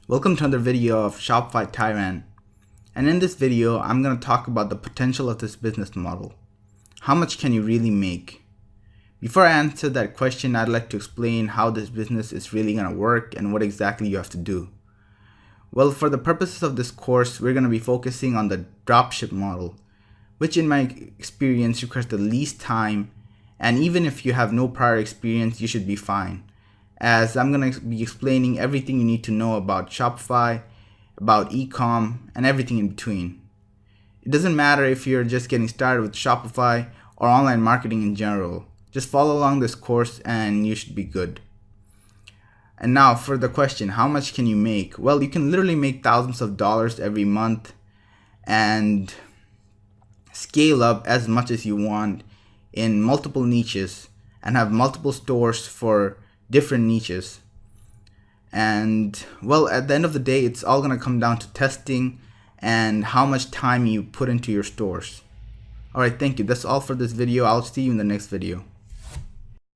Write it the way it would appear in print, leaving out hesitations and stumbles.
Welcome to another video of Shopify Tyrant, and in this video I'm going to talk about the potential of this business model. How much can you really make? Before I answer that question, I'd like to explain how this business is really going to work and what exactly you have to do. Well, for the purposes of this course, we're going to be focusing on the dropship model, which in my experience requires the least time, and even if you have no prior experience, you should be fine, as I'm going to be explaining everything you need to know about Shopify, about e-com, and everything in between. It doesn't matter if you're just getting started with Shopify or online marketing in general. Just follow along this course and you should be good. And now for the question, how much can you make? Well, you can literally make thousands of dollars every month and scale up as much as you want in multiple niches and have multiple stores for different niches. And well, at the end of the day, it's all going to come down to testing and how much time you put into your stores. Alright, thank you. That's all for this video. I'll see you in the next video.